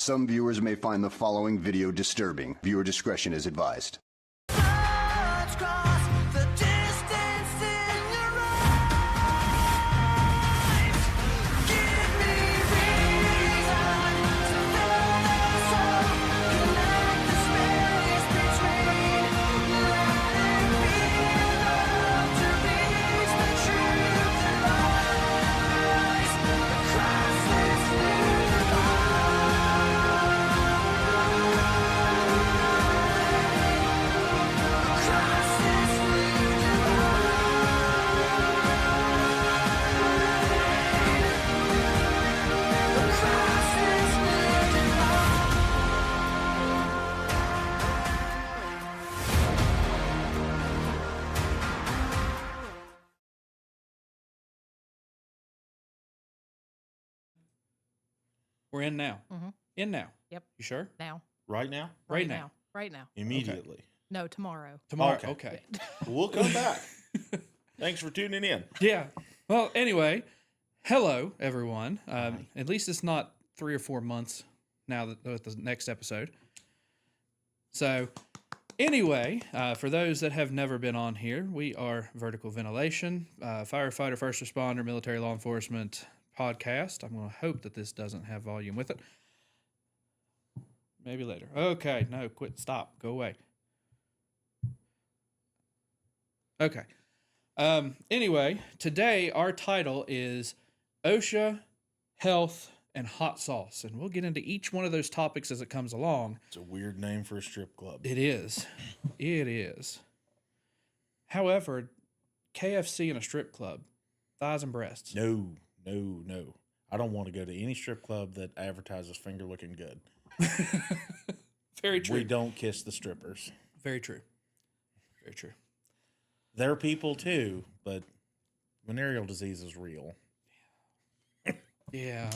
Some viewers may find the following video disturbing. Viewer discretion is advised. We're in now. Mm-hmm. In now. Yep. You sure? Now. Right now? Right now. Right now. Immediately. No, tomorrow. Tomorrow. Okay. Okay. We'll come back. Thanks for tuning in. Yeah. Well, anyway, hello, everyone. At least it's not 3 or 4 months now that with the next episode. So, anyway, for those that have never been on here, we are Vertical Ventilation, firefighter, first responder, military law enforcement podcast. I'm going to hope that this doesn't have volume with it. Maybe later. Okay. No, quit. Stop. Go away. Okay. Anyway, today our title is OSHA, health, and hot sauce. And we'll get into each one of those topics as it comes along. It's a weird name for a strip club. It is. It is. However, KFC and a strip club, thighs and breasts. No. I don't want to go to any strip club that advertises finger looking good. Very true. We don't kiss the strippers. Very true. Very true. They're people too, but venereal disease is real. Yeah.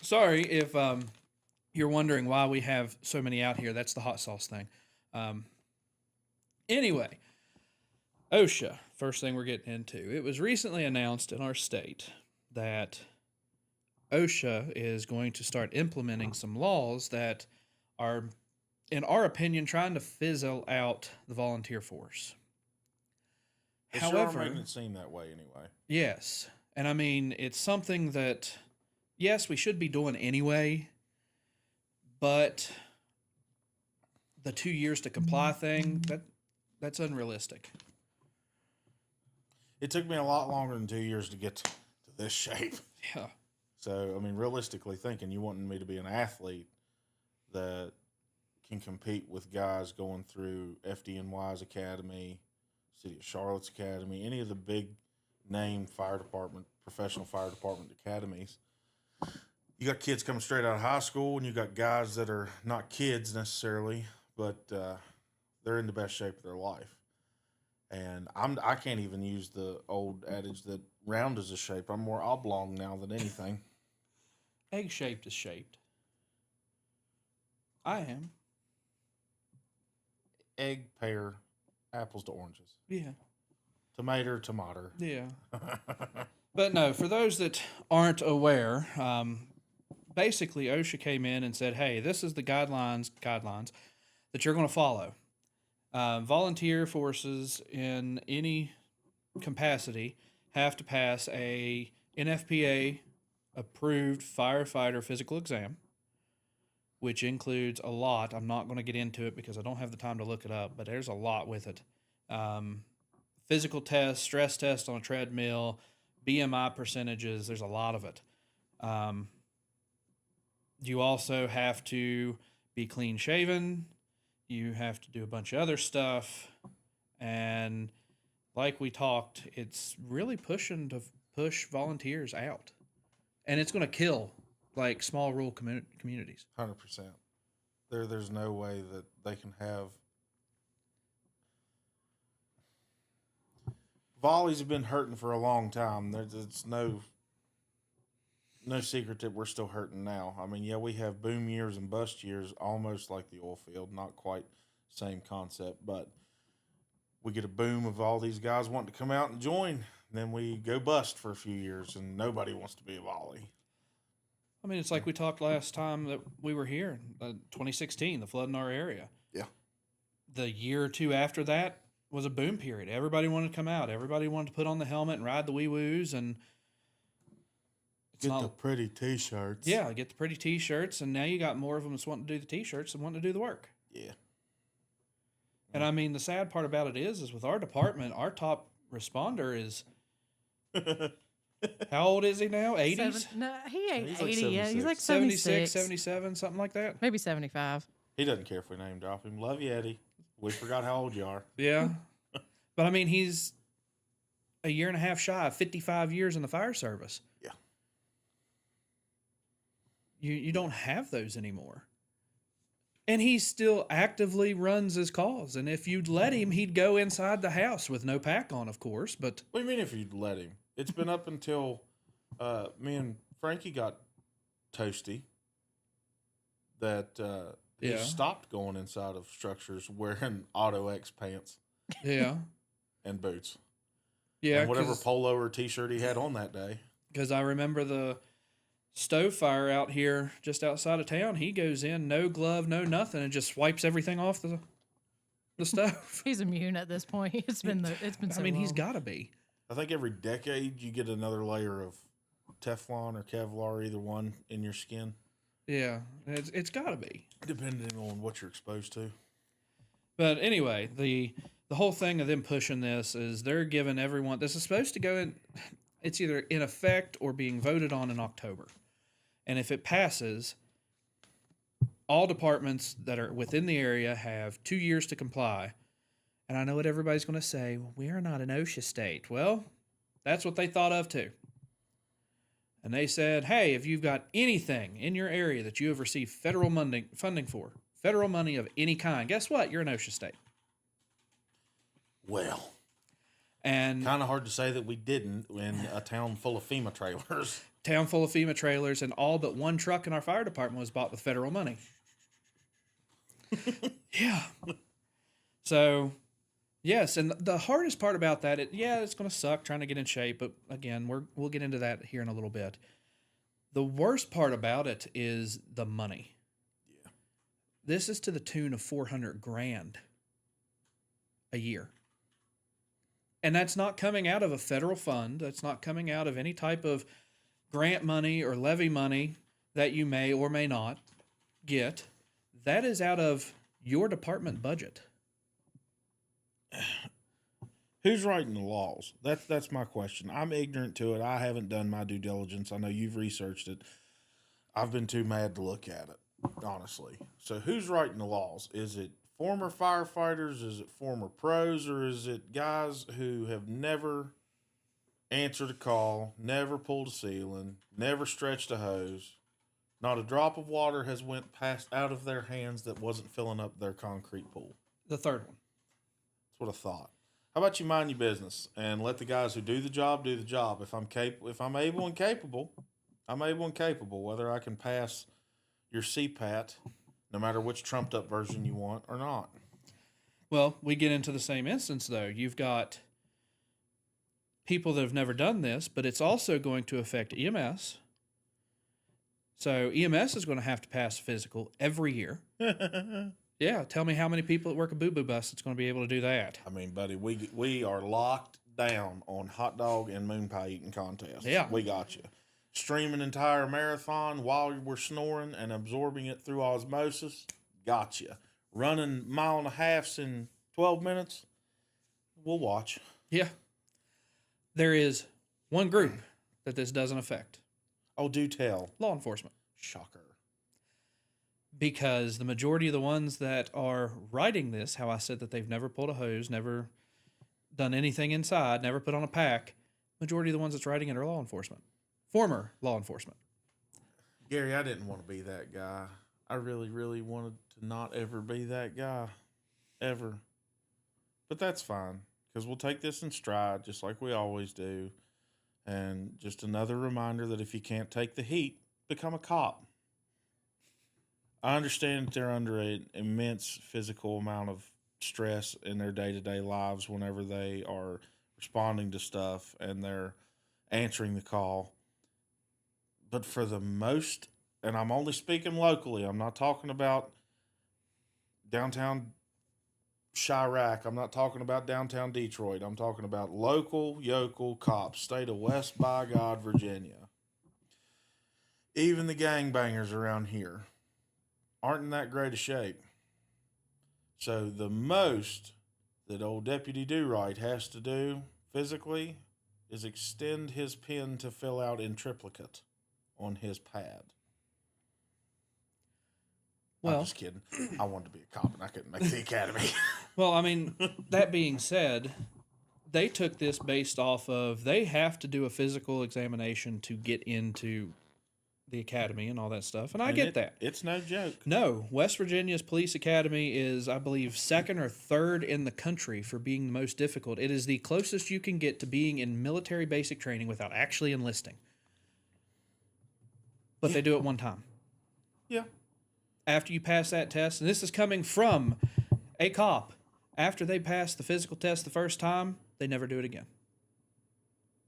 Sorry if you're wondering why we have so many out here. That's the hot sauce thing. Anyway, OSHA, first thing we're getting into. It was recently announced in our state that OSHA is going to start implementing some laws that are, in our opinion, trying to fizzle out the volunteer force. However, making it seem that way anyway. Yes. And I mean, it's something that, yes, we should be doing anyway, but the 2 years to comply thing, that's unrealistic. It took me a lot longer than 2 years to get to this shape. Yeah. So, I mean, realistically thinking, you wanting me to be an athlete that can compete with guys going through FDNY's academy, City of Charlotte's academy, any of the big name fire department, professional fire department academies. You got kids coming straight out of high school, and you got guys that are not kids necessarily, but they're in the best shape of their life. And I can't even use the old adage that round is a shape. I'm more oblong now than anything. Egg-shaped is shaped. I am. Egg, pear, apples to oranges. Yeah. Tomato. Yeah. But no, for those that aren't aware, basically OSHA came in and said, hey, this is the guidelines that you're going to follow. Volunteer forces in any capacity have to pass a NFPA approved firefighter physical exam, which includes a lot. I'm not going to get into it because I don't have the time to look it up, but there's a lot with it. Physical tests, stress tests on a treadmill, BMI percentages, there's a lot of it. You also have to be clean shaven. You have to do a bunch of other stuff. And like we talked, it's really pushing to push volunteers out. And it's going to kill like small rural communities. 100%. There's no way that they can have. Volleys have been hurting for a long time. It's no secret that we're still hurting now. I mean, yeah, we have boom years and bust years, almost like the oil field. Not quite same concept, but we get a boom of all these guys wanting to come out and join. And then we go bust for a few years, and nobody wants to be a volley. I mean, it's like we talked last time that we were here, 2016, the flood in our area. Yeah. The year or two after that was a boom period. Everybody wanted to come out. Everybody wanted to put on the helmet and ride the wee-woos, and it's Get the pretty T-shirts. Yeah, get the pretty T-shirts, and now you got more of them that's wanting to do the T-shirts than wanting to do the work. Yeah. And I mean, the sad part about it is with our department, our top responder is how old is he now? 80s? No, he ain't He's like 80 yet. He's like 76, 76. 77, something like that. Maybe 75. He doesn't care if we name drop him. Love you, Eddie. We forgot how old you are. Yeah. But I mean, he's a year and a half shy of 55 years in the fire service. Yeah. You don't have those anymore. And he still actively runs his calls. And if you'd let him, he'd go inside the house with no pack on, of course. But What do you mean if you'd let him? It's been up until me and Frankie got toasty that he Yeah. stopped going inside of structures wearing Auto X pants yeah. and boots. Yeah. And whatever polo or T-shirt he had on that day. Because I remember the stove fire out here just outside of town. He goes in, no glove, no nothing, and just wipes everything off the stove. He's immune at this point. It's been so I mean, he's long. got to be. I think every decade you get another layer of Teflon or Kevlar, either one, in your skin, Yeah, it's got to be. depending on what you're exposed to. But anyway, the whole thing of them pushing this is they're giving everyone, this is supposed to go in, it's either in effect or being voted on in October. And if it passes, all departments that are within the area have 2 years to comply. And I know what everybody's going to say, well, we are not an OSHA state. Well, that's what they thought of too. And they said, hey, if you've got anything in your area that you have received federal funding for, federal money of any kind, guess what? You're an OSHA state. Well, And kind of hard to say that we didn't in a town full of FEMA trailers. town full of FEMA trailers, and all but one truck in our fire department was bought with federal money. Yeah. So, yes, and the hardest part about that, it's going to suck trying to get in shape, but again, we'll get into that here in a little bit. The worst part about it is the money. Yeah. This is to the tune of $400,000 a year. And that's not coming out of a federal fund. That's not coming out of any type of grant money or levy money that you may or may not get. That is out of your department budget. Who's writing the laws? That's my question. I'm ignorant to it. I haven't done my due diligence. I know you've researched it. I've been too mad to look at it, honestly. So who's writing the laws? Is it former firefighters? Is it former pros? Or is it guys who have never answered a call, never pulled a ceiling, never stretched a hose? Not a drop of water has went past out of their hands that wasn't filling up their concrete pool. The third one. That's what I thought. How about you mind your business and let the guys who do the job do the job? If I'm able and capable, I'm able and capable. Whether I can pass your CPAT, no matter which trumped up version you want or not. Well, we get into the same instance, though. You've got people that have never done this, but it's also going to affect EMS. So EMS is going to have to pass physical every year. Yeah, tell me how many people that work a boo-boo bus that's going to be able to do that. I mean, buddy, we are locked down on hot dog and moon pie eating contests. Yeah. We got you. Stream an entire marathon while we're snoring and absorbing it through osmosis. Got you. Running mile and a halves in 12 minutes. We'll watch. Yeah. There is one group that this doesn't affect. Oh, do tell. Law enforcement. Shocker. Because the majority of the ones that are writing this, how I said that they've never pulled a hose, never done anything inside, never put on a pack, majority of the ones that's writing it are law enforcement. Former law enforcement. Gary, I didn't want to be that guy. I really, really wanted to not ever be that guy. Ever. But that's fine, because we'll take this in stride, just like we always do. And just another reminder that if you can't take the heat, become a cop. I understand that they're under an immense physical amount of stress in their day-to-day lives whenever they are responding to stuff and they're answering the call. But for the most and I'm only speaking locally. I'm not talking about downtown Chirac. I'm not talking about downtown Detroit. I'm talking about local yokel cops, state of West by God, Virginia. Even the gangbangers around here aren't in that great a shape. So the most that old Deputy Do-Right has to do physically is extend his pen to fill out in triplicate on his pad. Well, I'm just kidding. I wanted to be a cop and I couldn't make the academy. well, I mean, that being said, they took this based off of they have to do a physical examination to get into the academy and all that stuff, and I get that. It's no joke. No, West Virginia's police academy is, I believe, second or third in the country for being the most difficult. It is the closest you can get to being in military basic training without actually enlisting. But they do it one time. Yeah. After you pass that test, and this is coming from a cop, after they pass the physical test the first time, they never do it again.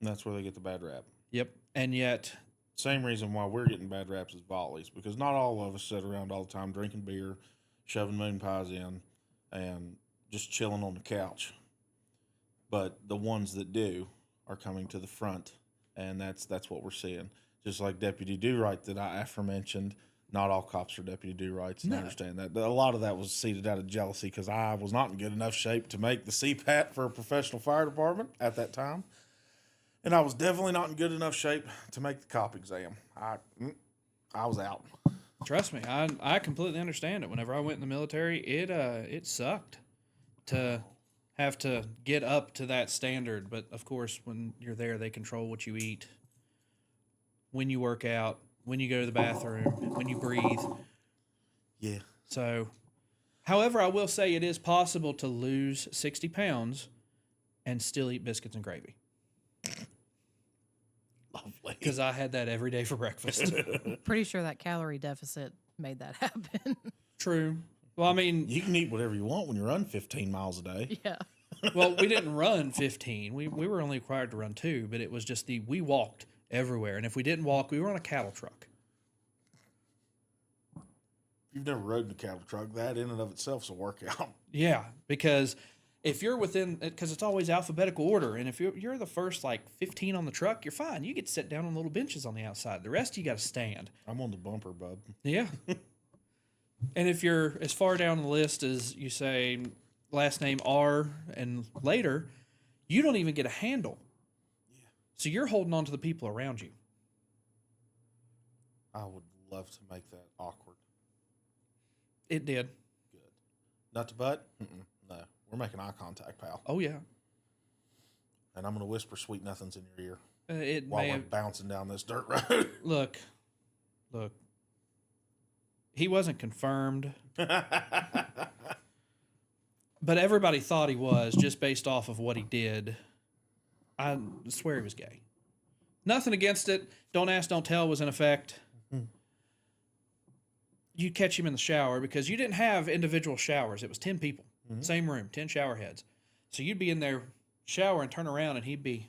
And that's where they get the bad rap. Yep. And yet, Same reason why we're getting bad raps as volleys, because not all of us sit around all the time drinking beer, shoving moon pies in, and just chilling on the couch. But the ones that do are coming to the front, and that's what we're seeing. Just like Deputy Do-Right that I aforementioned, not all cops are Deputy Do-Rights, and I understand that. A lot of that was seeded out of jealousy because I was not in good enough shape to make the CPAT for a professional fire department at that time. And I was definitely not in good enough shape to make the cop exam. I was out. trust me, I completely understand it. Whenever I went in the military, it sucked to have to get up to that standard. But of course, when you're there, they control what you eat, when you work out, when you go to the bathroom, when you breathe. Yeah. So, however, I will say it is possible to lose 60 pounds and still eat biscuits and gravy. Lovely. Because I had that every day for breakfast. Pretty sure that calorie deficit made that happen. True. Well, I mean, You can eat whatever you want when you run 15 miles a day. Yeah. well, we didn't run 15. We were only required to run 2, but it was just we walked everywhere. And if we didn't walk, we were on a cattle truck. If you've never rode in a cattle truck, that in and of itself is a workout. Yeah, because if you're within, because it's always alphabetical order, and if you're the first like 15 on the truck, you're fine. You get to sit down on little benches on the outside. The rest you got to stand. I'm on the bumper, bub. Yeah. And if you're as far down the list as you say last name R and later, you don't even get a handle. Yeah. So you're holding on to the people around you. I would love to make that awkward. It did. Good. Nut to butt? No. We're making eye contact, pal. Oh, yeah. And I'm going to whisper sweet nothings in your ear It while may we're have, bouncing down this dirt road. look. He wasn't confirmed, but everybody thought he was just based off of what he did. I swear he was gay. Nothing against it. Don't ask, don't tell was in effect. You catch him in the shower because you didn't have individual showers. It was 10 people, same room, 10 shower heads. So you'd be in there shower and turn around and he'd be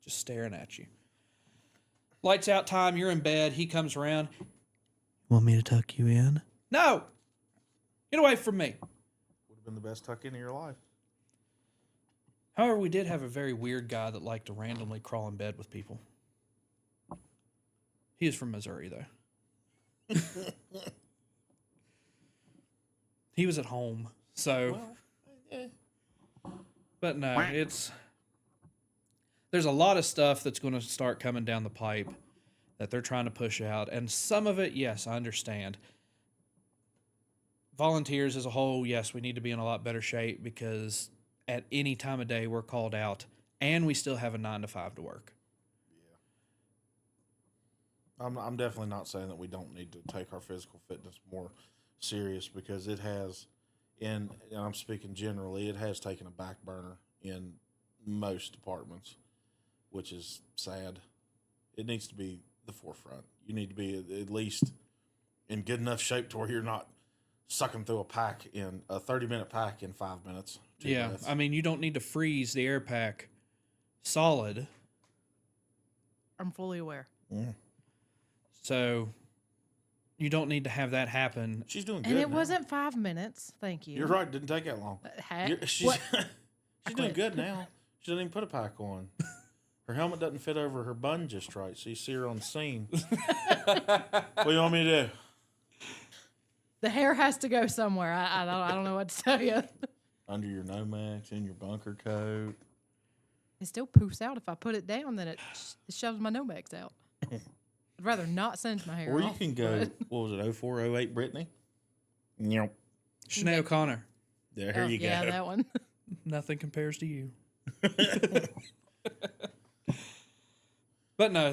just staring at you. Lights out time, you're in bed, he comes around. Want me to tuck you in? No! Get away from me. Would have been the best tuck in of your life. However, we did have a very weird guy that liked to randomly crawl in bed with people. He is from Missouri, though. He was at home, so. But no, there's a lot of stuff that's going to start coming down the pipe that they're trying to push out. And some of it, yes, I understand. Volunteers as a whole, yes, we need to be in a lot better shape because at any time of day we're called out and we still have a 9 to 5 to work. Yeah. I'm definitely not saying that we don't need to take our physical fitness more serious because it has, and I'm speaking generally, it has taken a back burner in most departments, which is sad. It needs to be the forefront. You need to be at least in good enough shape to where you're not sucking through a 30-minute pack in 5 minutes. Yeah, I mean, you don't need to freeze the air pack solid. I'm fully aware. So you don't need to have that happen. She's doing good. And it now. wasn't 5 minutes. Thank you. You're right. Didn't take that long. She's What? she's doing good now. She doesn't even put a pack on. Her helmet doesn't fit over her bun just right, so you see her on the scene. What do you want me to do? The hair has to go somewhere. I don't know what to tell you. Under your Nomex, in your bunker coat. It still poofs out if I put it down. Then it shoves my Nomex out. I'd rather not singe my hair. Or you off, can go, but- what was it, 04, 08 Brittany? Yep. Sinead O'Connor, There Oh, you go. yeah, that one. nothing compares to you. But no,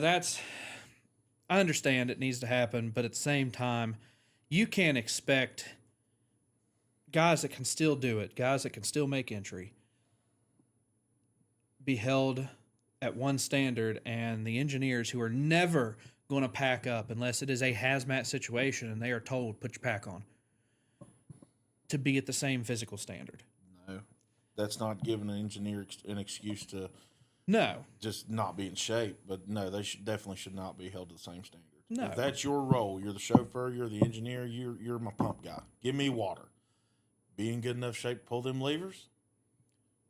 I understand it needs to happen, but at the same time, you can't expect guys that can still do it, guys that can still make entry, be held at one standard, and the engineers who are never going to pack up unless it is a hazmat situation and they are told, put your pack on, to be at the same physical standard. No. That's not giving an engineer an excuse to No. just not be in shape. But no, they definitely should not be held to the same standard. No. If that's your role, you're the chauffeur, you're the engineer, you're my pump guy. Give me water. Be in good enough shape to pull them levers.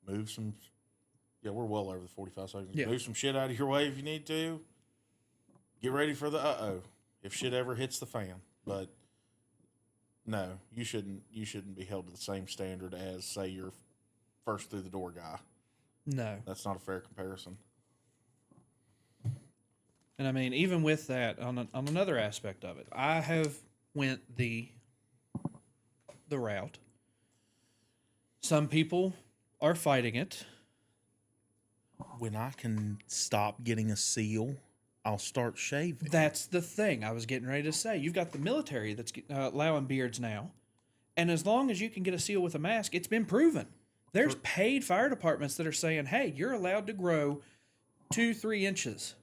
Move some. Yeah, we're well over the 45 seconds. Yeah. Move some shit out of your way if you need to. Get ready for the if shit ever hits the fan. But no, you shouldn't be held to the same standard as, say, your first through the door guy. No. That's not a fair comparison. And I mean, even with that, on another aspect of it, I have went the route. Some people are fighting it. When I can stop getting a seal, I'll start shaving. That's the thing I was getting ready to say. You've got the military that's allowing beards now. And as long as you can get a seal with a mask, it's been proven. There's paid fire departments that are saying, hey, you're allowed to grow 2-3 inches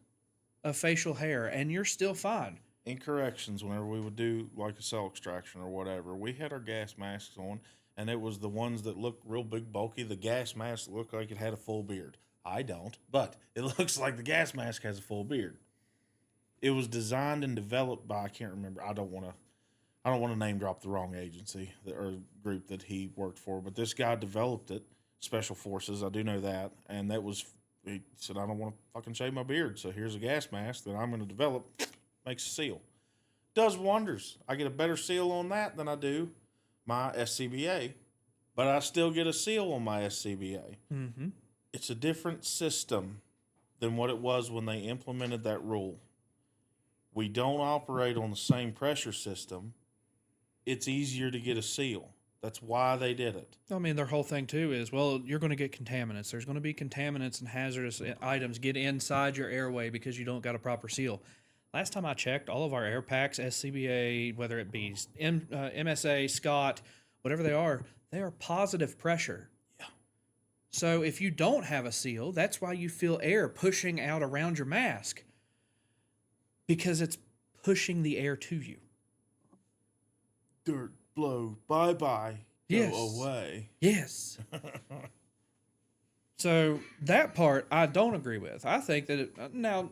of facial hair and you're still fine. In corrections, whenever we would do like a cell extraction or whatever, we had our gas masks on, and it was the ones that looked real big, bulky. The gas mask looked like it had a full beard. I don't, but it looks like the gas mask has a full beard. It was designed and developed by, I can't remember. I don't want to name drop the wrong agency or group that he worked for, but this guy developed it, Special Forces. I do know that, and he said, I don't want to fucking shave my beard, so here's a gas mask that I'm going to develop. Makes a seal. Does wonders. I get a better seal on that than I do my SCBA, but I still get a seal on my SCBA. Mm-hmm. It's a different system than what it was when they implemented that rule. We don't operate on the same pressure system. It's easier to get a seal. That's why they did it. I mean, their whole thing, too, is, well, you're going to get contaminants. There's going to be contaminants and hazardous items get inside your airway because you don't got a proper seal. Last time I checked, all of our air packs, SCBA, whether it be MSA, Scott, whatever they are positive pressure. Yeah. So if you don't have a seal, that's why you feel air pushing out around your mask, because it's pushing the air to you. Dirt, blow, bye-bye, Yes. go away. Yes. So that part I don't agree with. I think that now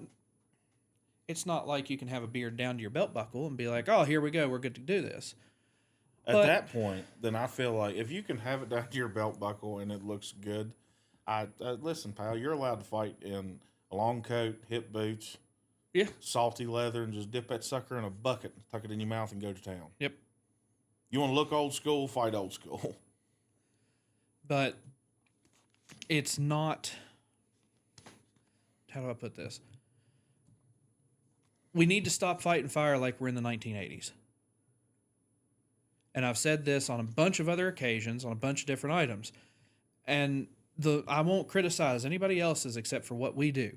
it's not like you can have a beard down to your belt buckle and be like, oh, here we go, we're good to do this. At But- that point, then I feel like if you can have it down to your belt buckle and it looks good, listen, pal, you're allowed to fight in a long coat, hip boots, Yeah. salty leather, and just dip that sucker in a bucket, tuck it in your mouth, and go to town. Yep. You want to look old school, fight old school. But it's not, how do I put this? We need to stop fighting fire like we're in the 1980s. And I've said this on a bunch of other occasions, on a bunch of different items. And I won't criticize anybody else's except for what we do.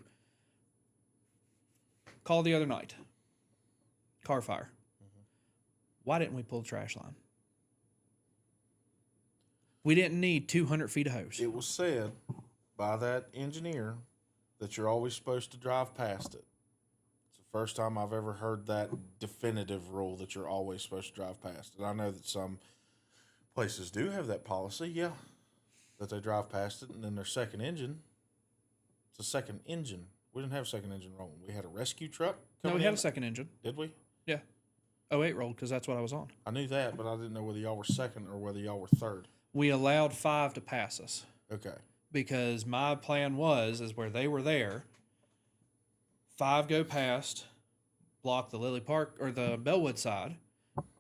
Call the other night. Car fire. Why didn't we pull the trash line? We didn't need 200 feet of hose. It was said by that engineer that you're always supposed to drive past it. It's the first time I've ever heard that definitive rule that you're always supposed to drive past it. I know that some places do have that policy, yeah, that they drive past it, and then their second engine, it's a second engine. We didn't have a second engine rolling. We had a rescue truck No, coming we had in? a second engine. Did we? Yeah. 08 rolled because that's what I was on. I knew that, but I didn't know whether y'all were second or whether y'all were third. We allowed 5 to pass us Okay. because my plan is where they were there, 5 go past, block the Lily Park or the Bellwood side,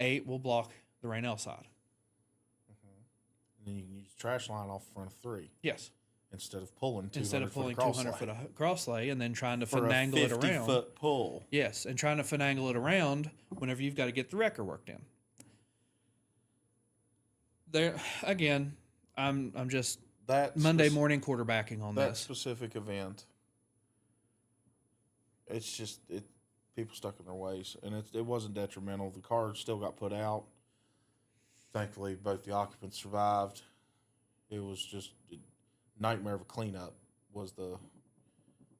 8 will block the Rainell side. And then you can use the trash line off front of 3 Instead instead of pulling 200 Instead of pulling foot 200 foot cross lay and then trying to for finagle a it around. 50-foot pull. Yes, and trying to finagle it around whenever you've got to get the wrecker worked in. There again, I'm just That Monday morning quarterbacking on that this. specific event. It's just people stuck in their ways, and it wasn't detrimental. The car still got put out. Thankfully, both the occupants survived. It was just a nightmare of a cleanup. Was the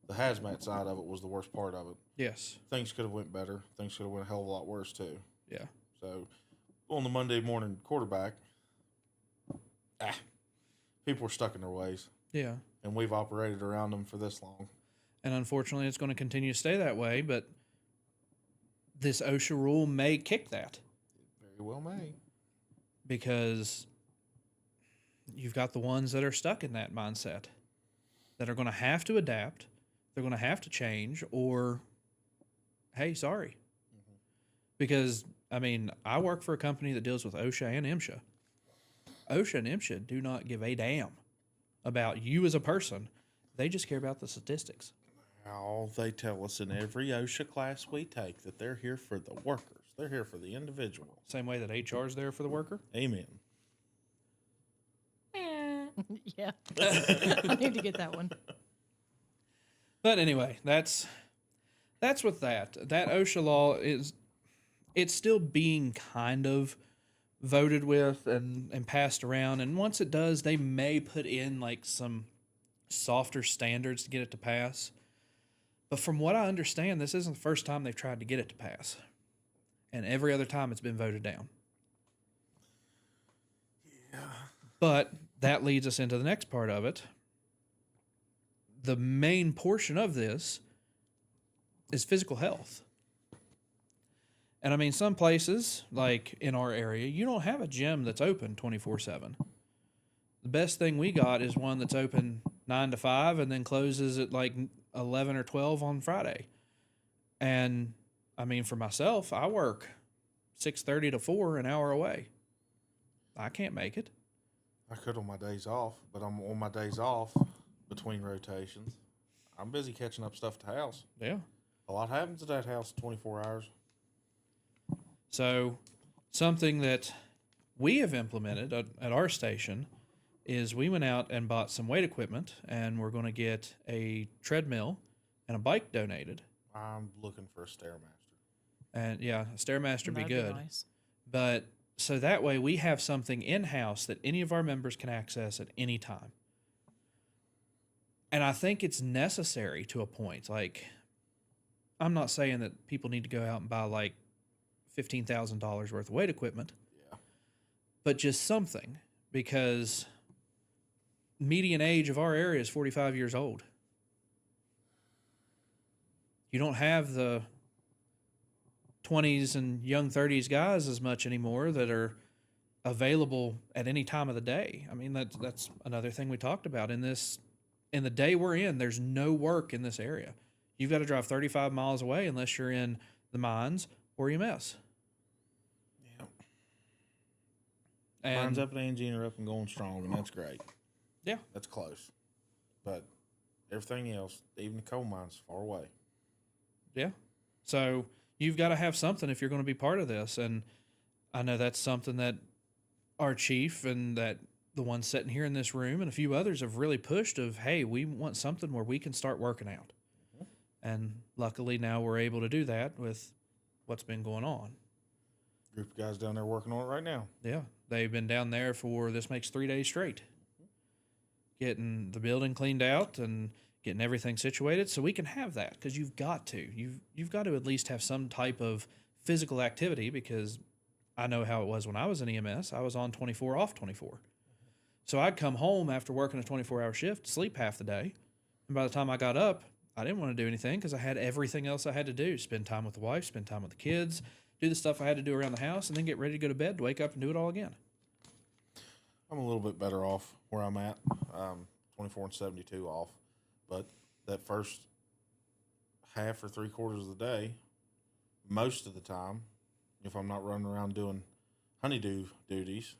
hazmat side of it was the worst part of it. Yes. Things could have went better. Things could have went a hell of a lot worse too. Yeah. So, on the Monday morning quarterback, people were stuck in their ways, Yeah. and we've operated around them for this long. And unfortunately, it's going to continue to stay that way, but this OSHA rule may kick that Very well may. because you've got the ones that are stuck in that mindset that are going to have to adapt, they're going to have to change, or, hey, sorry. Because, I mean, I work for a company that deals with OSHA and MSHA. OSHA and MSHA do not give a damn about you as a person. They just care about the statistics. Now, they tell us in every OSHA class we take that they're here for the workers. They're here for the individual. Same way that HR is there for the worker. Amen. Yeah. I need to get that one. But anyway, that's with that. That OSHA law it's still being kind of voted with and passed around. And once it does, they may put in like some softer standards to get it to pass. But from what I understand, this isn't the first time they've tried to get it to pass. And every other time it's been voted down. Yeah. But that leads us into the next part of it. The main portion of this is physical health. And I mean, some places, like in our area, you don't have a gym that's open 24/7. The best thing we got is one that's open 9 to 5 and then closes at like 11 or 12 on Friday. And I mean, for myself, I work 6:30 to 4, an hour away. I can't make it. I could on my days off, but I'm on my days off between rotations. I'm busy catching up stuff at the house. Yeah. A lot happens at that house in 24 hours. So something that we have implemented at our station is we went out and bought some weight equipment, and we're going to get a treadmill and a bike donated. I'm looking for a Stairmaster. And yeah, a Stairmaster would be That'd good. nice. But so that way we have something in-house that any of our members can access at any time. And I think it's necessary to a point. Like, I'm not saying that people need to go out and buy like $15,000 worth of weight equipment. Yeah. But just something, because median age of our area is 45 years old. You don't have the 20s and young 30s guys as much anymore that are available at any time of the day. I mean, that's another thing we talked about in the day we're in. There's no work in this area. You've got to drive 35 miles away unless you're in the mines or EMS. Yeah. And Mine's up at Angie are up and going strong, and that's great. yeah, That's close. But everything else, even the coal mine's far away. yeah. So you've got to have something if you're going to be part of this. And I know that's something that our chief and that the ones sitting here in this room and a few others have really pushed of, hey, we want something where we can start working out. And luckily now we're able to do that with what's been going on. Group of guys down there working on it right now. Yeah. They've been down there for, this makes 3 days straight, getting the building cleaned out and getting everything situated so we can have that, because you've got to. You've got to at least have some type of physical activity, because I know how it was when I was in EMS. I was on 24, off 24. So I'd come home after working a 24-hour shift, sleep half the day, and by the time I got up, I didn't want to do anything because I had everything else I had to do. Spend time with the wife, spend time with the kids, do the stuff I had to do around the house, and then get ready to go to bed to wake up and do it all again. I'm a little bit better off where I'm at, 24 and 72 off. But that first half or 3/4 of the day, most of the time, if I'm not running around doing honeydew duties,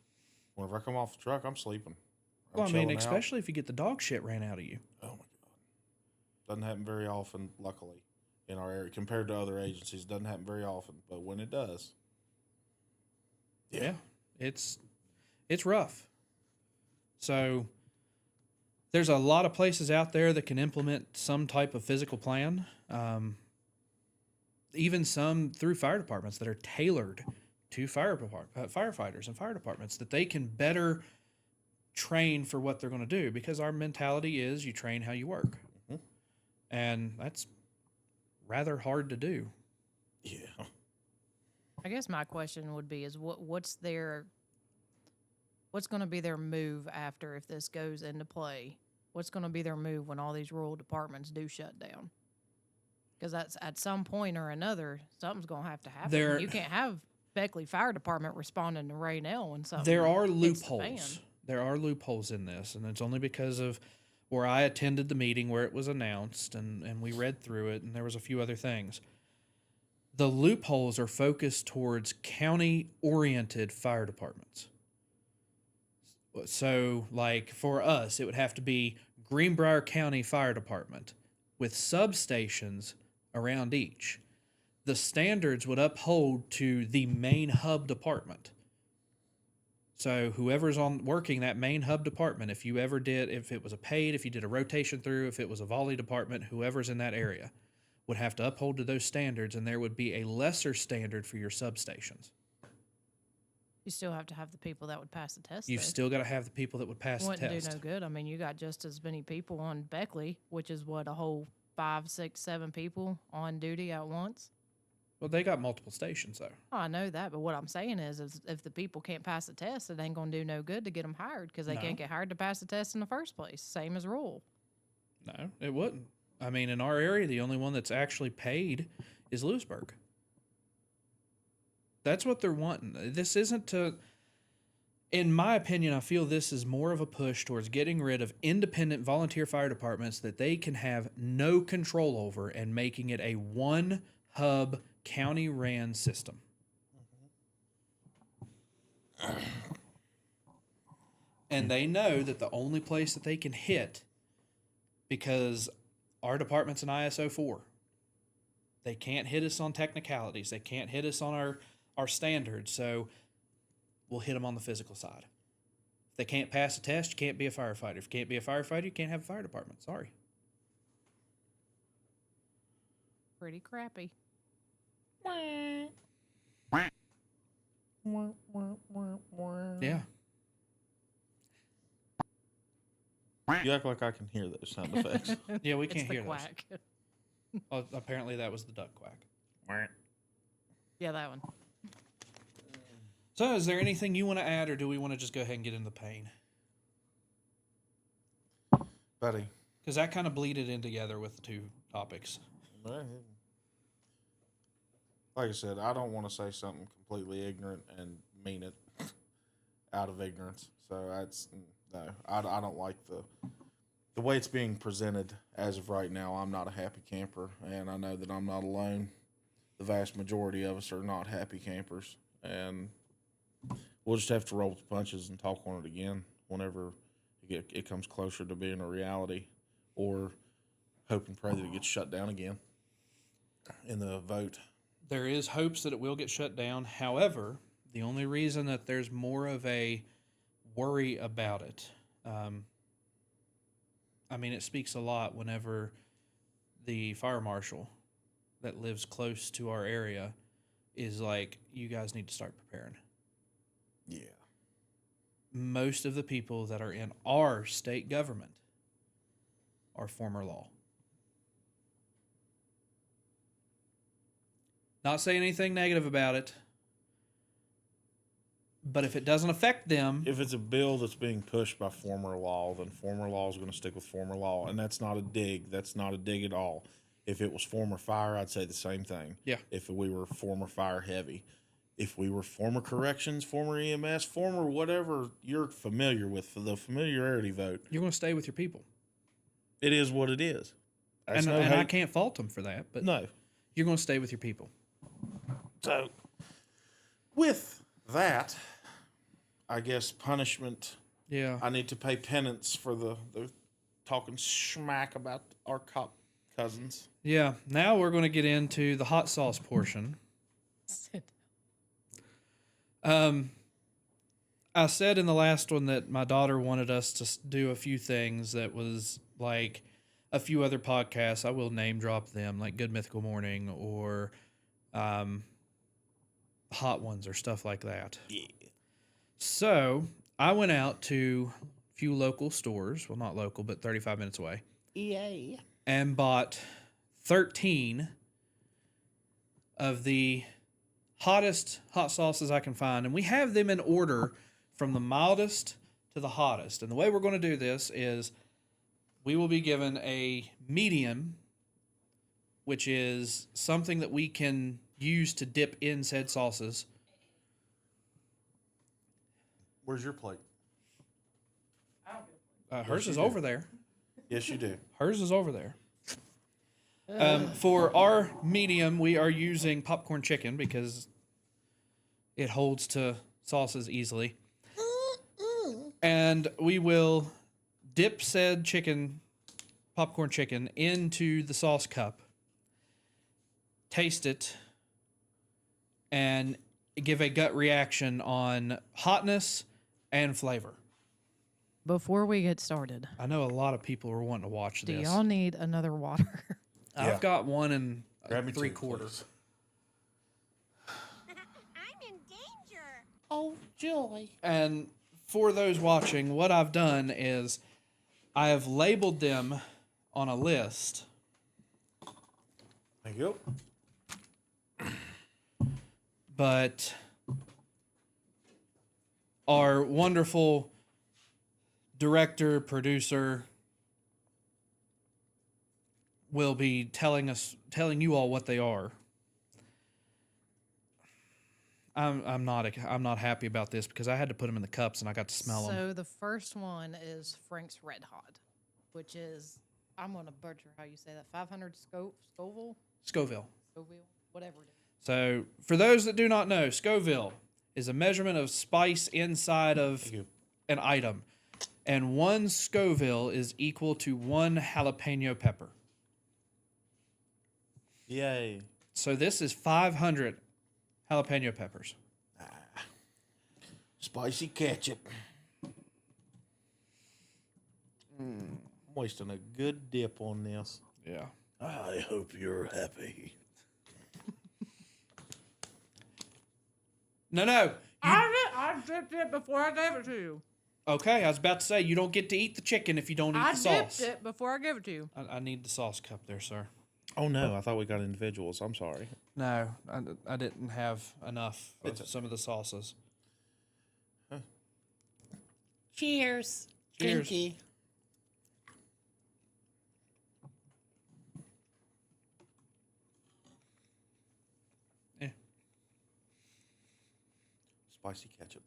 whenever I come off the truck, I'm sleeping. Well, I mean, especially if you get the dog shit ran out of you. Oh, my God. Doesn't happen very often, luckily, in our area. Compared to other agencies, doesn't happen very often. But when it does, Yeah, it's rough. So there's a lot of places out there that can implement some type of physical plan. Even some through fire departments that are tailored to firefighters and fire departments that they can better train for what they're going to do, because our mentality is you train how you work. Mm-hmm. And that's rather hard to do. yeah. I guess my question would be is what's going to be their move after if this goes into play? What's going to be their move when all these rural departments do shut down? Because that's at some point or another, something's going to have to happen. You can't have Beckley Fire Department responding to Raynell when something There are hits the loopholes. fan. There are loopholes in this, and it's only because of where I attended the meeting where it was announced, and we read through it, and there was a few other things. The loopholes are focused towards county-oriented fire departments. So, like, for us, it would have to be Greenbrier County Fire Department with substations around each. The standards would uphold to the main hub department. So whoever's working that main hub department, if you did a rotation through, if it was a volley department, whoever's in that area would have to uphold to those standards, and there would be a lesser standard for your substations. You still have to have the people that would pass the test. You've still got to have the people that would pass the Wouldn't test. do no good. I mean, you got just as many people on Beckley, which is what, a whole 5, 6, 7 people on duty at once. Well, they got multiple stations, though. Oh, I know that, but what I'm saying is if the people can't pass the test, it ain't going to do no good to get them hired because they can't get hired to pass the test in the first place. Same as rural. No, it wouldn't. I mean, in our area, the only one that's actually paid is Lewisburg. That's what they're wanting. This isn't to... In my opinion, I feel this is more of a push towards getting rid of independent volunteer fire departments that they can have no control over and making it a one-hub county-ran system. And they know that the only place that they can hit, because our department's an ISO 4, they can't hit us on technicalities. They can't hit us on our standards, so we'll hit them on the physical side. If they can't pass a test, you can't be a firefighter. If you can't be a firefighter, you can't have a fire department. Sorry. Pretty crappy. Yeah. You act like I can hear those sound effects. Yeah, we It's can't the hear quack. those. Well, apparently that was the duck quack. Yeah, that one. So is there anything you want to add, or do we want to just go ahead and get into the pain? Buddy. Because that kind of bleeded in together with the two topics. Like I said, I don't want to say something completely ignorant and mean it out of ignorance. So I don't like the way it's being presented as of right now. I'm not a happy camper, and I know that I'm not alone. The vast majority of us are not happy campers, and we'll just have to roll with the punches and talk on it again whenever it comes closer to being a reality, or hope and pray that it gets shut down again in the vote. There is hopes that it will get shut down. However, the only reason that there's more of a worry about it, I mean, it speaks a lot whenever the fire marshal that lives close to our area is like, you guys need to start preparing. Yeah. Most of the people that are in our state government are former law. Not saying anything negative about it, But if it doesn't affect them, If it's a bill that's being pushed by former law, then former law is going to stick with former law, and that's not a dig. That's not a dig at all. If it was former fire, I'd say the same thing. Yeah. If we were former fire heavy, if we were former corrections, former EMS, former whatever you're familiar with, the familiarity vote, you're going to stay with your people. it is what it is. That's And, no and I hate. can't fault them for that, but No. you're going to stay with your people. So, with that, I guess punishment. Yeah. I need to pay penance for the talking smack about our cop cousins. Yeah. Now we're going to get into the hot sauce portion. I said in the last one that my daughter wanted us to do a few things that was like a few other podcasts. I will name drop them, like Good Mythical Morning or Hot Ones or stuff like that. Yeah. So I went out to a few local stores. Well, not local, but 35 minutes away. Yeah. And bought 13 of the hottest hot sauces I can find. And we have them in order from the mildest to the hottest. And the way we're going to do this is we will be given a medium, which is something that we can use to dip in said sauces. Where's your plate? Hers is you do. over there. Yes, you do. Hers is over there. For our medium, we are using popcorn chicken because it holds to sauces easily. And we will dip said popcorn chicken, into the sauce cup, taste it, and give a gut reaction on hotness and flavor. Before we get started, I know a lot of people are wanting to watch do this. y'all need another water? I've Yeah. got one and Grab me 3/4. please. I'm in danger. Oh, joy. And for those watching, what I've done is I have labeled them on a list. Thank you. But our wonderful director, producer will be telling you all what they are. I'm not happy about this because I had to put them in the cups and I got to smell them. So the first one is Frank's Red Hot, which is, I'm going to butcher how you say that, 500 Scoville, Scoville. whatever it is. So for those that do not know, Scoville is a measurement of spice inside of Thank you. an item. And 1 Scoville is equal to 1 jalapeno pepper. Yay. So this is 500 jalapeno peppers. Spicy ketchup. I'm wasting a good dip on this. Yeah. I hope you're happy. No. I dipped it before I gave it to you. Okay, I was about to say, you don't get to eat the chicken if you don't eat the sauce. dipped it before I gave it to you. I need the sauce cup there, sir. Oh, no. I thought we got individuals. I'm sorry. No, I didn't have enough of It's- some of the sauces. Cheers. Cheers. Drinky. Yeah. Spicy ketchup.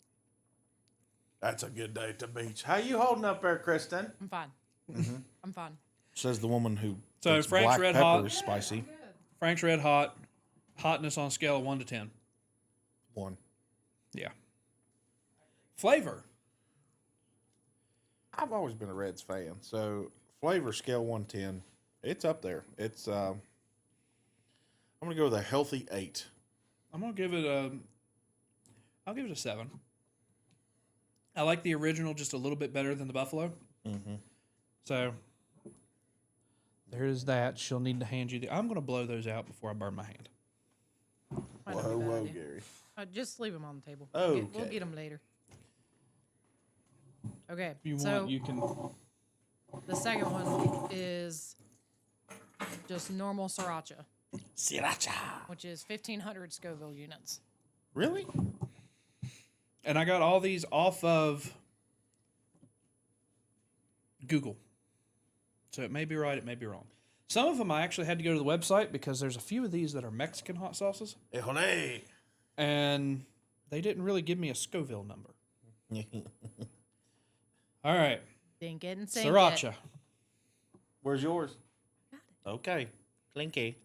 That's a good day at the beach. How you holding up there, Kristen? I'm fine. I'm fine. Says the woman who So thinks Frank's black Red pepper Hot. is spicy. Frank's Red Hot, hotness on a scale of 1 to 10. 1. Yeah. Flavor. I've always been a Reds fan, so flavor scale 1 to 10, it's up there. It's I'm gonna go with a healthy 8. I'm gonna give it I'll give it a 7. I like the original just a little bit better than the Buffalo. Mm-hmm. So there's that. She'll need to hand you the. I'm gonna blow those out before I burn my hand. Might not be a bad idea. Gary. Just leave them on the table. Okay. We'll get them later. Okay. If you so want, you can. the second one is just normal sriracha, Sriracha. which is 1,500 Scoville units. Really? And I got all these off of Google. So it may be right, it may be wrong. Some of them I actually had to go to the website because there's a few of these that are Mexican hot sauces. And they didn't really give me a Scoville number. All right. Didn't get and sing Sriracha. it. Where's yours? Okay. Clinky.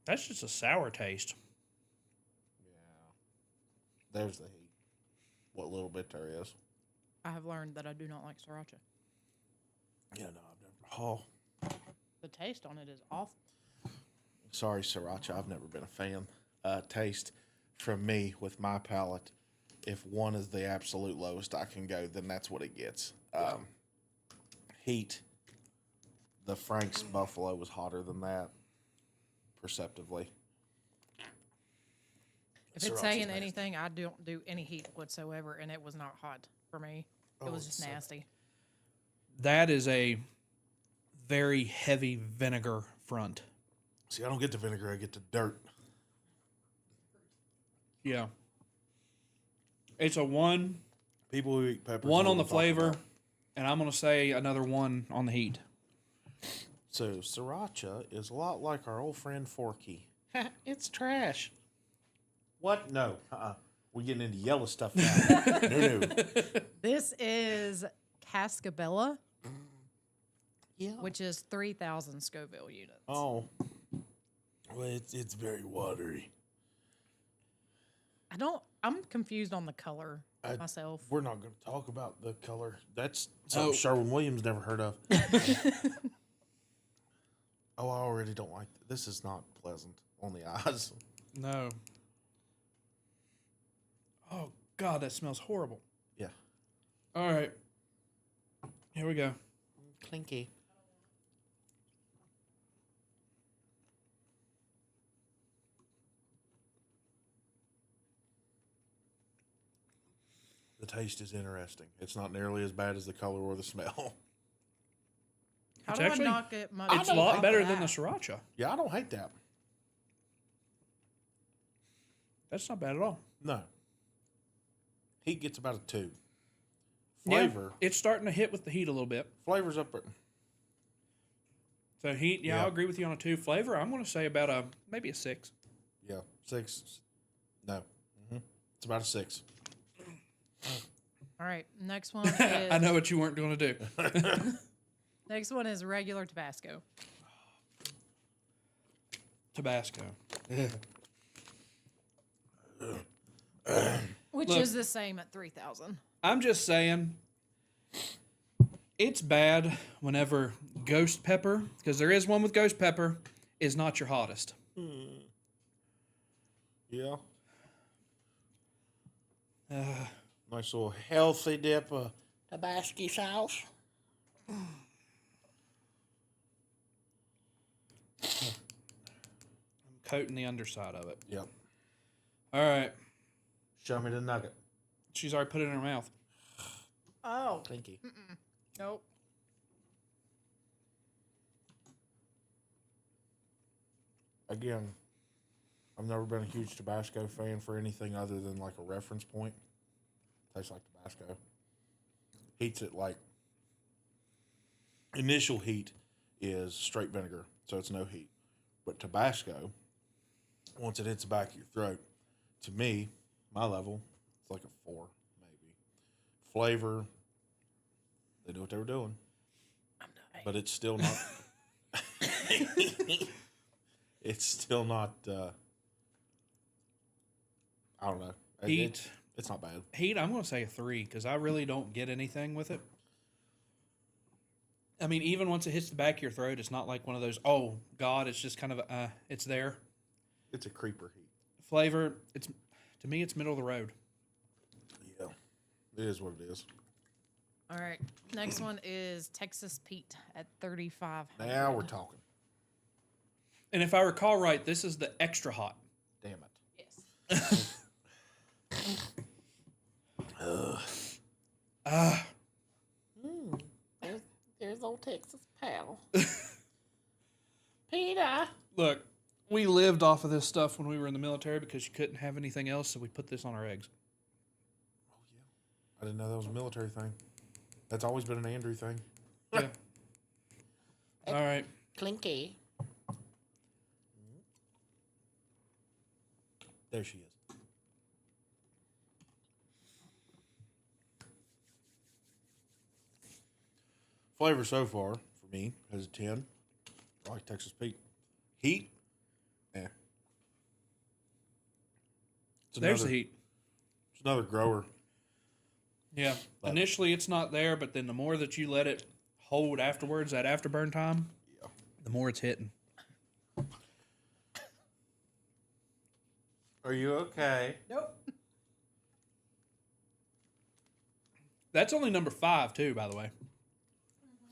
That's just a sour taste. Yeah. There's the heat. What little bit there is. I have learned that I do not like sriracha. Yeah, no, I've never. Oh, The taste on it is awful. sorry, sriracha. I've never been a fan. Taste from me with my palate. If one is the absolute lowest I can go, then that's what it gets. Heat. The Frank's Buffalo was hotter than that, perceptively. If it's Sriracha's saying nasty. anything, I don't do any heat whatsoever, and it was not hot for me. It was just nasty. That is a very heavy vinegar front. See, I don't get the vinegar. I get the dirt. Yeah. It's a 1, People who eat peppers. 1 know on the what I'm talking flavor, about. and I'm going to say another 1 on the heat. So, sriracha is a lot like our old friend Forky. It's trash. What? No. We're getting into yellow stuff now. No. This is Cascabella, Yeah. which is 3,000 Scoville units. Oh. Well, it's very watery. I'm confused on the color myself. We're not going to talk about the color. That's something Oh. Sherwin-Williams never heard of. Oh, I already don't like this. Is not pleasant on the eyes. No. Oh, God, that smells horrible. Yeah. All right. Here we go. Clinky. The taste is interesting. It's not nearly as bad as the color or the smell. How It's do actually- I knock it? It's a lot better than the sriracha. Yeah, I don't hate that. That's not bad at all. No. Heat gets about a 2. Yeah, Flavor. it's starting to hit with the heat a little bit. Flavor's up at So heat, yeah, Yeah. I'll agree with you on a 2. Flavor, I'm going to say about maybe a 6. 6. No. It's about a 6. All right, next one is I know what you weren't going to do. next one is regular Tabasco. Tabasco. Which Look. is the same at 3,000. I'm just saying, it's bad whenever ghost pepper, because there is one with ghost pepper, is not your hottest. Yeah. Nice little healthy dip of Tabasco sauce. I'm coating the underside of it. Yep. All right. Show me the nugget. She's already put it in her mouth. Oh, Clinky. nope. Again, I've never been a huge Tabasco fan for anything other than like a reference point. Tastes like Tabasco. Heats it like initial heat is straight vinegar, so it's no heat. But Tabasco, once it hits the back of your throat, to me, my level, it's like a 4, maybe. Flavor, they knew what they were doing. But it's still not. It's still not. I don't know. Heat. It's not bad. Heat, I'm going to say a 3 because I really don't get anything with it. I mean, even once it hits the back of your throat, it's not like one of those, oh, God, it's just kind of, it's there. It's a creeper heat. Flavor, to me, it's middle of the road. Yeah, it is what it is. All right, next one is Texas Pete at 3,500. Now we're talking. And if I recall right, this is the extra hot. Damn it. Yes. There's old Texas pal. Peter. Look, We lived off of this stuff when we were in the military because you couldn't have anything else, so we put this on our eggs. I didn't know that was a military thing. That's always been an Andrew thing. Yeah. All right. Clinky. There she is. Flavor so far for me is a 10. I like Texas Pete. Heat? Yeah. There's the heat. It's another grower. Yeah. Initially, it's not there, but then the more that you let it hold afterwards, that afterburn time, the more it's hitting. Are you okay? Nope. That's only number 5, too, by the way.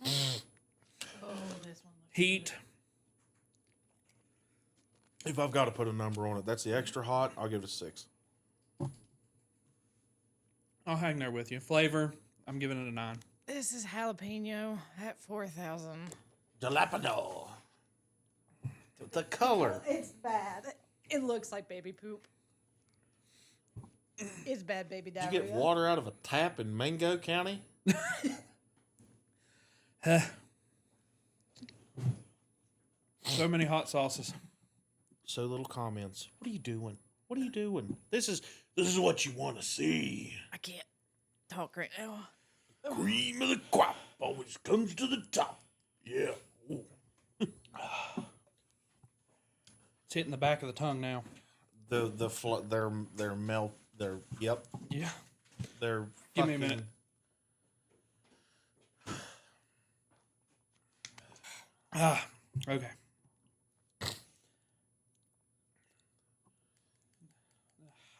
Oh, this one. Looks Heat. If I've got to put a number on it, that's the extra hot. I'll give it a 6. I'll hang there with you. Flavor, I'm giving it a 9. This is jalapeno at 4,000. Jalapeno. The color. It's bad. It looks like baby poop. It's bad baby Did diarrhea. you get water out of a tap in Mango County? So many hot sauces. So little comments. What are you doing? What are you doing? This is what you want to see. I can't talk right now. Cream of the crop always comes to the top. Yeah. Ooh. It's hitting the back of the tongue now. They're melt. They're yep. Yeah. They're. Give me a minute. Okay.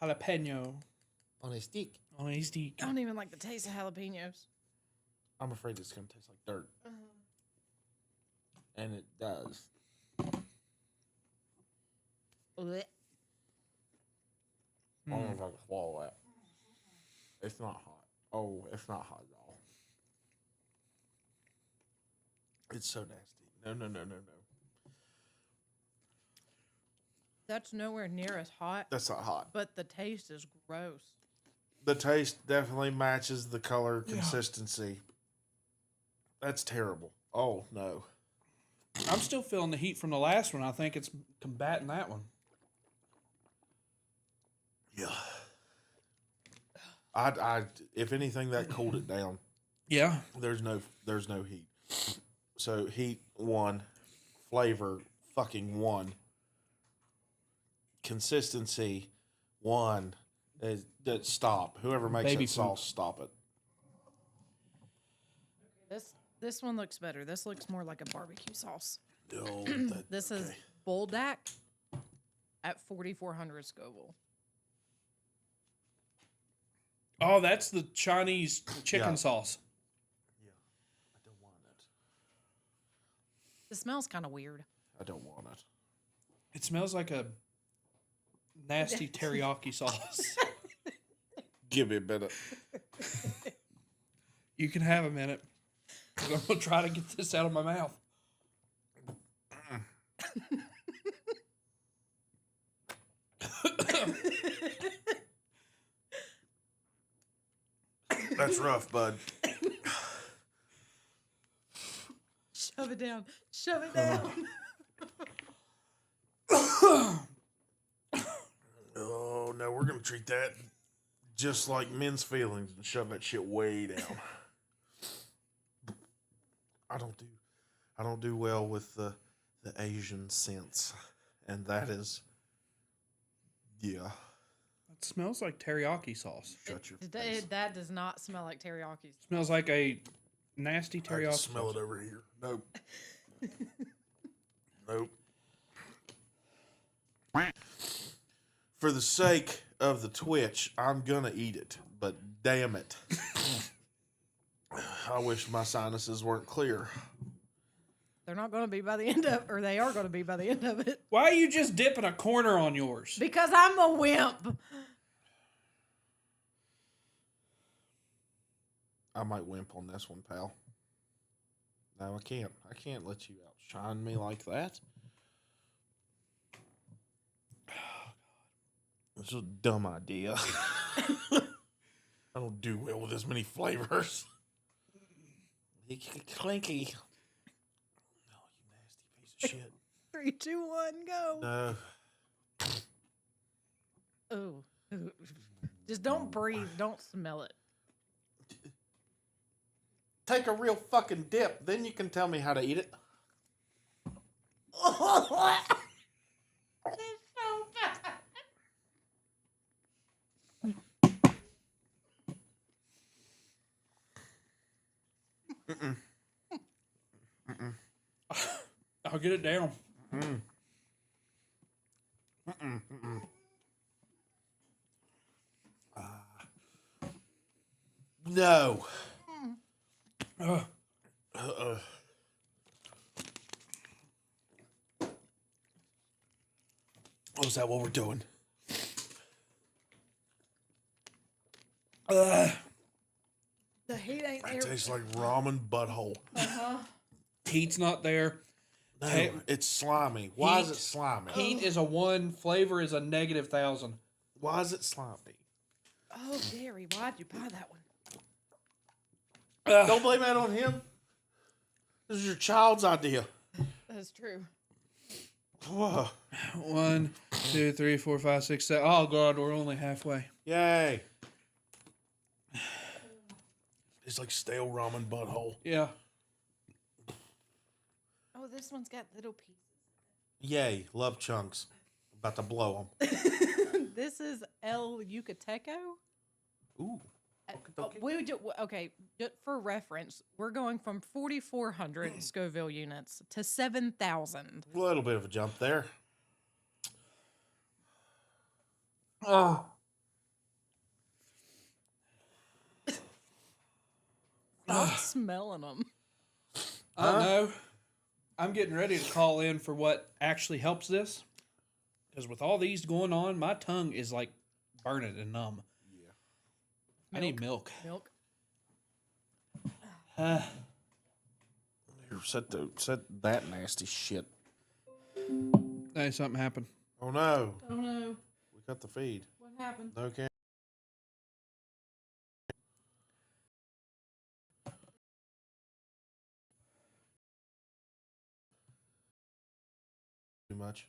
Jalapeno On a stick. on a stick. I don't even like the taste of jalapenos. I'm afraid it's gonna taste like dirt. And it does. Blech. I don't know if I can swallow that. It's not hot. Oh, it's not hot at all. It's so nasty. No. That's nowhere near as hot, That's not hot. but the taste is gross. The taste definitely matches the color consistency. That's terrible. Oh, no. I'm still feeling the heat from the last one. I think it's combating that one. Yeah. I if anything, that cooled it down. Yeah. There's no heat. So heat 1, flavor fucking 1, consistency 1. Stop. Whoever makes Baby that sauce, stop it. This one looks better. This looks more like a barbecue sauce. No, This is Buldak at 4,400 Scoville. Oh, that's the Chinese chicken Yeah. sauce. Yeah, I don't want it. It smells kind of weird. I don't want it. It smells like a nasty teriyaki sauce. Give me a minute. You can have a minute. I'm going to try to get this out of my mouth. That's rough, bud. Shove it down. Shove it down. Oh no, we're gonna treat that just like men's feelings and shove that shit way down. I don't do well with the Asian sense, and that is, yeah. It smells like teriyaki sauce. Shut your face. That does not smell like teriyaki. Smells like a nasty I can teriyaki smell sauce. it over here. Nope. Nope. For the sake of the Twitch, I'm gonna eat it, but damn it. I wish my sinuses weren't clear. They're not going to be by the end of, or they are going to be by the end of it. Why are you just dipping a corner on yours? Because I'm a wimp. I might wimp on this one, pal. No, I can't. I can't let you outshine me like that. It's a dumb idea. I don't do well with this many flavors. Clinky. Oh, you nasty piece of shit. 3, 2, 1, go. No. Oh. Just don't breathe. Don't smell it. Take a real fucking dip, then you can tell me how to eat it. I'll get it down. No. Uh, Oh, is that what we're doing? The heat ain't It there. tastes like ramen butthole. heat's not there. No, Hey, it's slimy. Why is heat- it slimy? Heat is a 1. Flavor is a -1,000. Why is it slimy? Oh, Gary, why'd you buy that one? Don't blame that on him. This is your child's idea. That's true. Whoa. 1, 2, 3, 4, 5, 6, 7. Oh God, we're only halfway. Yay. It's like stale ramen butthole. Yeah. Oh, this one's got little pieces. Yay. Love chunks. About to blow them. This is El Yucateco. Ooh. Okay, just for reference, we're going from 4,400 Scoville units to 7,000. A little bit of a jump there. Oh. Stop smelling them. I don't know. I'm getting ready to call in for what actually helps this. Because with all these going on, my tongue is like burning and numb. Yeah. I need milk. Milk. Here, set that nasty shit. Hey, something happened. Oh no. Oh no. We cut the feed. What happened? Okay. Too much.